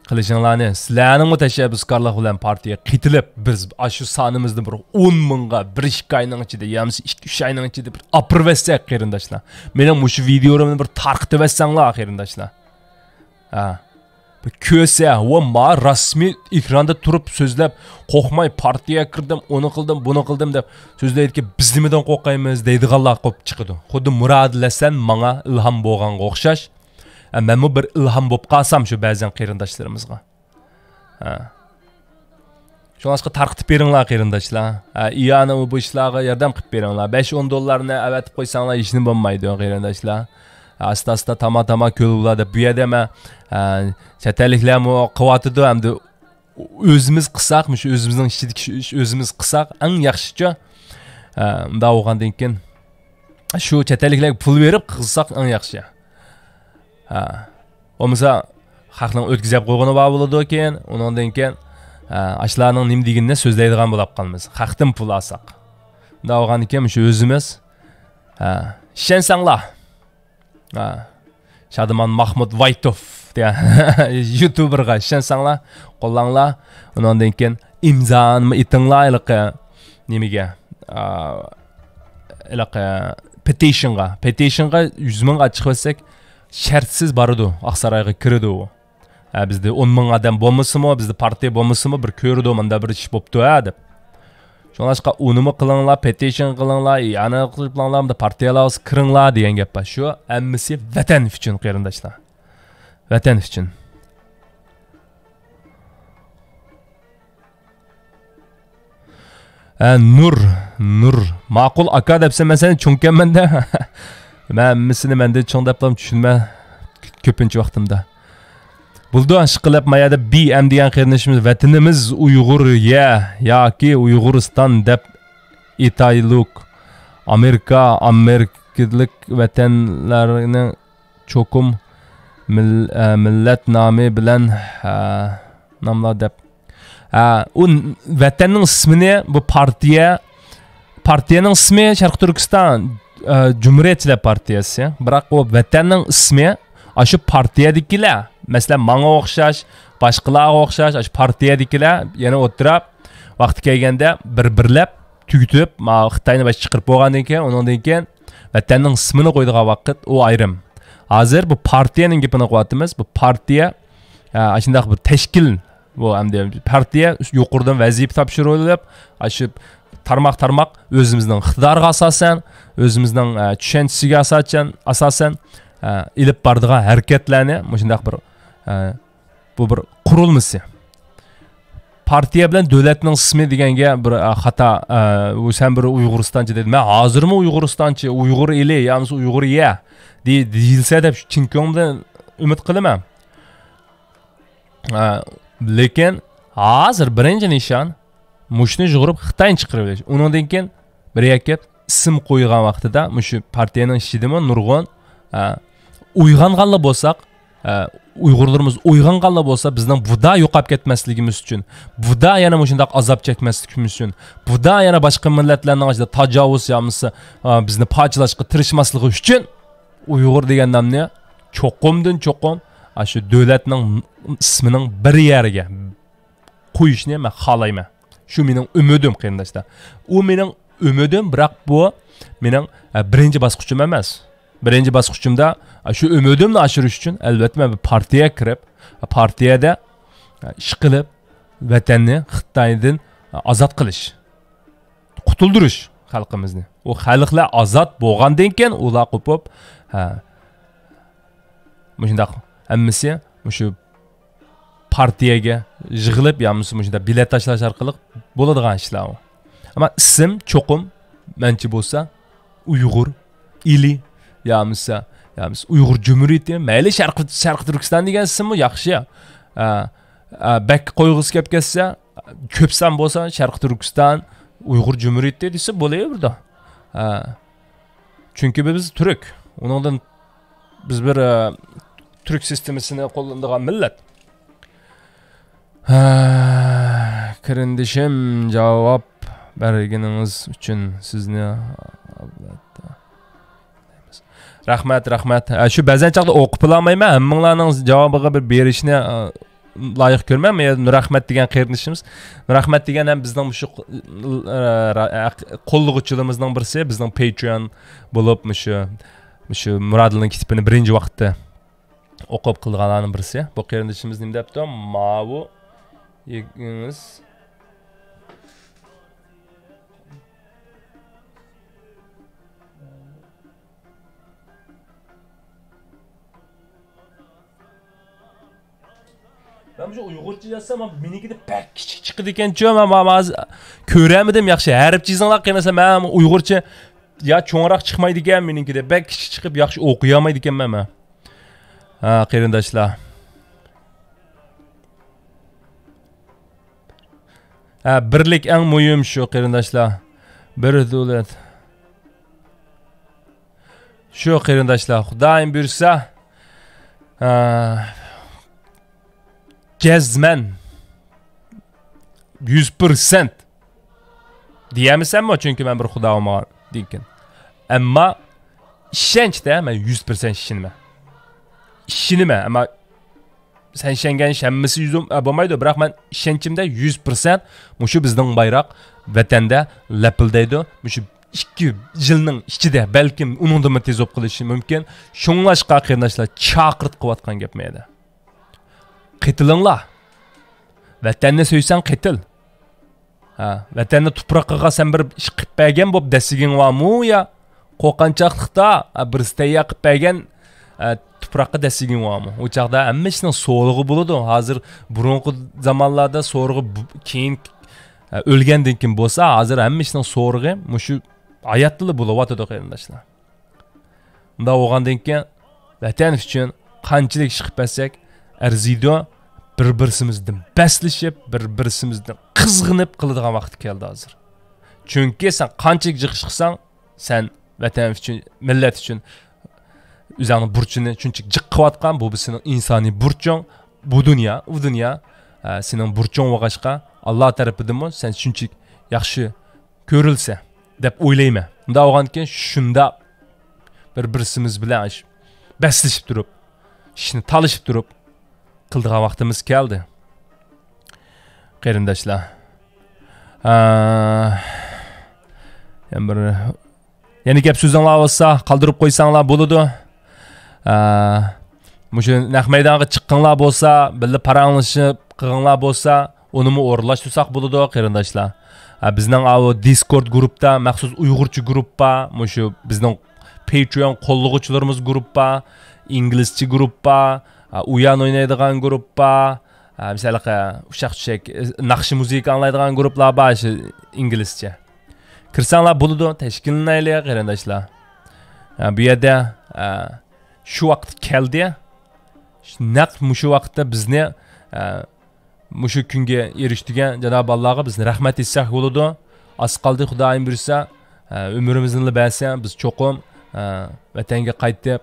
qilishinglarni, sizlarning tashabbuskorlik bilan partiya qitilib, biz shu sonimizni bir 10 mingga bir ishkayning ichida, yamsi 2-3 oyning ichida bir apirvasak qarindoshlar. Mening shu videomni bir tarqitib etsanglar qarindoshlar. Köse va ma rasmiy ekranda turib so'zlab, qo'rqmay partiya kirdim, uni qildim, buni qildim deb so'zlaydi-ki, biz nimadan qo'rqaymiz deydiganlar qo'yib chiqadi. Xuddi Murod Lasan menga ilhom bo'lganga o'xshash. Men bir ilhom bo'lib qolsam shu ba'zan qarindoshlarimizga. Shunga tarqitib beringlar qarindoshlar. Iyani bu ishlarga yordam qilib beringlar. $5-10 avatib qo'ysanglar ishni bo'lmaydi qarindoshlar. Asta tama ko'llar deb bu yerda men chataliklar qilyotidi, hamda o'zimiz qilsak, shu o'zimizning ishidagi o'zimiz qilsak eng yaxshicha. Unda o'g'andan keyin shu chataliklarga pul berib qilsak eng yaxshi. Bo'lmasa xalqning o'tkazib qo'ygani bor bo'ladi ekan, undan keyin ashlarning nim deganini so'zlaydigan bo'lib qolamiz. Xalqdan pul olsak. Unda o'g'andan keyin shu o'zimiz ishonsanglar. Şadıman Mahmud Vaytov diye YouTuber'ga ishonsanglar, qo'llanglar. Undan keyin imzoni itinglar nimaga? Petitionga 100 ming chiqsak shartsiz boradi, Oqsaroyga kiradi u. Bizda 10 ming odam bo'lmasimi, bizda partiya bo'lmasimi bir ko'rdi, menda bir ish bo'pti deb. Shunga unimi qilinglar, petition qilinglar, yana qilinglar, partiyalar kiringlar degan gap bor. Shu hammasi vatan uchun qarindoshlar. Vatan uchun. Nur ma'qul aka debsan, men seni tushunganman-da. Men hammasini menda cho'ng deb tushunma ko'pincha vaqtimda. Buldu aşk qilib mayada BM degan qarindoshimiz vatanimiz Uyg'ur yoki Uyg'uriston deb itaylik. Amerikalik vatanlarini cho'qim millat nomi bilan namla deb. U vatanning ismini bu partiyaning ismi Sharq Turkiston Cumhuriyetçiler Partiyasi. Biroq o vatanning ismi shu partiyadagilar, masalan, menga o'xshash, boshqalarga o'xshash, shu partiyadagilar yana o'tirib, vaqti kelganda bir-birlab tugitib, Xitoyni bosh chiqarib bo'lgandan keyin, undan keyin vatanning ismini qo'ydigan vaqt u ayrim. Hozir bu partiyaning gapini qilyapmiz. Bu partiya shunday bir tashkil, bu hamda partiya yuqoridan vazifa topshirib, shu tarmoq o'zimizning iqtidorga asosan, o'zimizning tushunchasiga asosan ilib boradigan harakatlarni shunday bir bu bir qurilmasi. Partiya bilan davlatning ismi deganga bir xato, u sen bir Uyg'uristoncha dedi. Men hozirmi Uyg'uristoncha, Uyg'ur eli, yoki Uyg'ur ya deyilsa deb chinko'ngdan umid qilaman. Lekin hozir birinchi nishon mushni jug'urib Xitoyni chiqarib olish. Undan keyin bir yakap ism qo'ygan vaqtida mushu partiyaning ishidimi nurg'on uyg'onganlar bo'lsak, Uyg'urlarimiz uyg'onganlar bo'lsa, bizning buda yo'qolib ketmasligimiz uchun, buda yana shunday azob chekmasligimiz uchun, buda yana boshqa millatlarning ichida tajovuz yamisi bizni parchalashga tirishmasligi uchun Uyg'ur degan nomni cho'qimdan cho'qim shu davlatning ismining bir yeriga qo'yishni men xohlayman. Shu mening umidim qarindoshlar. U mening umidim, biroq bu mening birinchi bosqichim emas. Birinchi bosqichimda shu umidimni oshirish uchun albatta men bir partiyaga kirib, partiyada ish qilib, vatanni Xitoydan ozod qilish, qutuldirish xalqimizni. U xalqlar ozod bo'lgandan keyin ular qo'pib, shunday hammasi shu partiyaga yig'ilib, yoki shunday bilet tashlash orqali bo'ladigan ishlar. Ammo ism cho'qim menchi bo'lsa Uyg'ur ili yoki Uyg'ur Cumhuriyeti, mayli Sharq Turkiston degan ismi yaxshi. Bak qo'yg'isi kelib ketsa, ko'psan bo'lsa Sharq Turkiston, Uyg'ur Cumhuriyeti desa bo'laverdi. Chunki biz Turk. Undan biz bir Türk sistemasini qo'llanadigan millat. Qarindishim, javob berganingiz uchun sizni rahmat. Shu ba'zan chaqda o'qib olmayman, hammanglarning javobiga bir berishni loyiq ko'rmayman. Men rahmat degan qarindishimiz, rahmat degan ham bizning shu qo'llovchilarimizning birisi, bizning Patreon bo'lib, shu Muradilning kitobini birinchi vaqtda o'qib qilganlarning birisi. Bu qarindishimiz nima debdi? Mavu yegingiz ben şu Uygurca yazsam meniki de pek kichik chiqdi ekan-ku. Men ko'ramidim yaxshi. Harf chizinglar qilmasa men Uygurcha ya cho'ngroq chiqmaydi ekan meniki de. Pek kichik chiqib yaxshi o'qiy olmaydi ekanman men. Qarindoshlar. Birlik eng muhim shu qarindoshlar. Bir davlat. Shu qarindoshlar, Xudoyim buyursa, jazman 100% diyemisanmi? Chunki men bir Xudo olmagan deykin. Ammo ishonchda men 100% ishinaman. Ishinaman, ammo sen ishongan hammasi yuzim bo'lmaydi, biroq men ishonchimda 100% mushu bizning bayroq vatanda lapildaydi. Mushu 2 yilning ichida balkim uningdan tez bo'lib qilishi mumkin. Shunglashqa qarindoshlar chaqirt qilayotgan gapmaydi. Qitilinglar. Vatanni so'ysan qitil. Vatanni tuproqqa sen bir ish qilib bergan bo'lib dasiging bormi yo qo'rqanchoqlikda bir staya qilib bergan tuproqqa dasiging bormi? O chaqda hamma ishning so'rig'i bo'ladi. Hozir burungi zamonlarda so'rig'i keyin o'lgandan keyin bo'lsa, hozir hamma ishning so'rig'i mushu hayotda bo'lyapti qarindoshlar. Unda o'g'andan keyin vatan uchun qanchalik ish qilib bersak arziydi, bir-birimizdan baslashib, bir-birimizdan qizg'inib qiladigan vaqt keldi hozir. Chunki sen qanchalik jiqish qilsang, sen vatan uchun, millat uchun o'zingning burchini shunchalik jiq qilayotgan, bu sening insoniy burching, bu dunyo sening burching bo'lg'ashqa Alloh tarafidan sen shunchalik yaxshi ko'rilsa, deb o'ylayman. Unda olgandan shunda bir-birsimiz bilan baslashib turib, ishni talishib turib qildigan vaqtimiz keldi. Qarindoshlar. Yana gap so'zinglar bo'lsa, qoldirib qo'ysanglar bo'ladi. Mushu naq maydonga chiqqanlar bo'lsa, birga paranglashib qilganlar bo'lsa, unimi o'rlashtirsak bo'ladi, qarindoshlar. Bizning Discord grupda, maxsus Uyg'urcha gruppa, mushu bizning Patreon qo'llovchilarimiz gruppa, inglizcha gruppa, uyan o'ynaydigan gruppa, misol ushaq-tushak naqshi muzika anglaydigan gruppalar bor, inglizcha. Kirsanglar bo'ladi, tashkillanaylik qarindoshlar. Bu yerda shu vaqt keldi. Naq mushu vaqtda bizni mushu kunga erishtirgan Janob Allohga bizni rahmat etsak bo'ladi. Asqaldi Xudoyim buyursa, umrimizni bersa, biz cho'qim vatanga qaytib,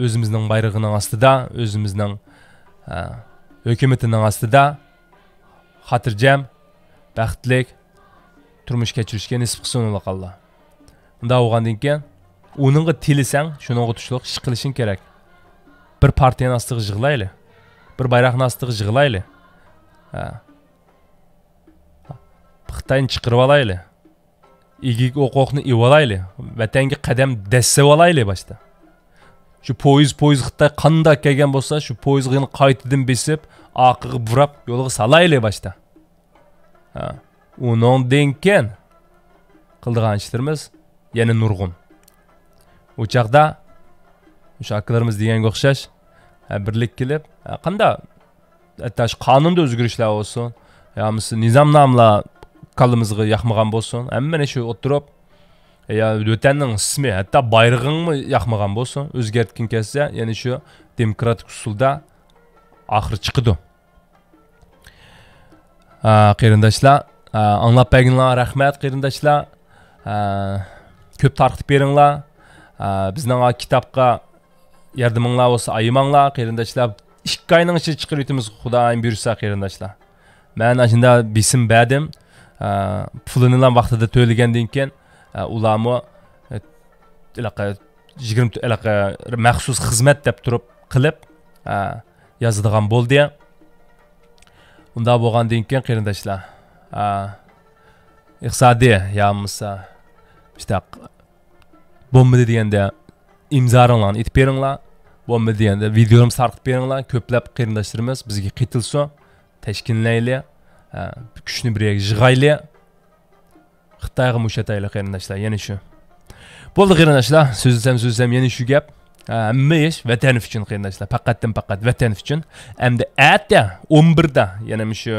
o'zimizning bayrog'ining ostida, o'zimizning hukumatining ostida xotirjam, baxtli turmush kechirishga nisb qilsin Alloh. Unda o'g'andan keyin uningga tilisang, shuningga tushliq ish qilishing kerak. Bir partiyaning ostiga yig'layli. Bir bayroqning ostiga yig'layli. Xitoyni chiqirib olayli. Igik o'qoqni ivolayli. Vatanga qadam dassa olayli boshda. Shu poyez Xitoy qanday kelgan bo'lsa, shu poyezga qaytadan besib, oqiga burab, yo'lga salayli boshda. Uningdan keyin qildigan ishlarimiz yana nurg'un. O chaqda o'sha akalarimiz deganga o'xshash birlik kelib, qanday hatto qonunda o'zgarishlar bo'lsin, yo'qsa nizomnomlar qalbimizga yoqmagan bo'lsin, hammani shu o'tirib, ya vatanning ismi, hatto bayrog'ingmi yoqmagan bo'lsin, o'zgartgan kelsa, ya'ni shu demokratik usulda oxiri chiqadi. Qarindoshlar, anglab berganlar rahmat qarindoshlar. Ko'p tarqitib beringlar. Bizning kitobga yordaminglar bo'lsa ayamanglar qarindoshlar. 2 oyning ichida chiqarib o'tamiz Xudoyim buyursa qarindoshlar. Men ashunda bisim berdim. Pulini ham vaqtida to'lagandan keyin ularni 20 maxsus xizmat deb turib qilib yozadigan bo'ldi. Unda bo'lgandan keyin qarindoshlar iqtisodiy ya'misa işte bomba deganda imzolarni etib beringlar. Bomba deganda videolarni tarqatib beringlar. Ko'plab qarindoshlarimiz bizga qitilsa, tashkillayli, kuchni bir yerga yig'ayli. Xitoyga mushatayli qarindoshlar, yana shu. Bo'ldi qarindoshlar, so'zsam yana shu gap. Hamma ish vatan uchun qarindoshlar, faqat vatan uchun. Hamda erta 11 da, yana shu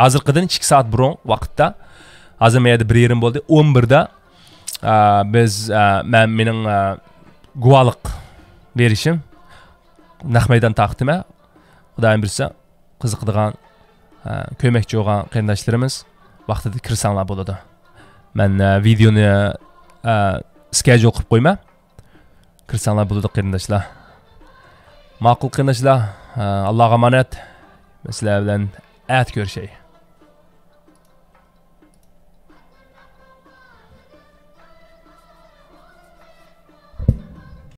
hozirgidan 2 soat burun vaqtda, hozir menda 1:30 bo'ldi. 11 da biz mening guvohlik berishim naq maydon taqdimi. Xudoyim bilsa, qiziqadigan ko'makchi bo'lgan qarindoshlarimiz vaqtida kirsanglar bo'ladi. Men videoni schedule qilib qo'yman. Kirsanglar bo'ladi qarindoshlar. Ma'qul qarindoshlar, Allohga omonat. Sizlar bilan at ko'rishaylik.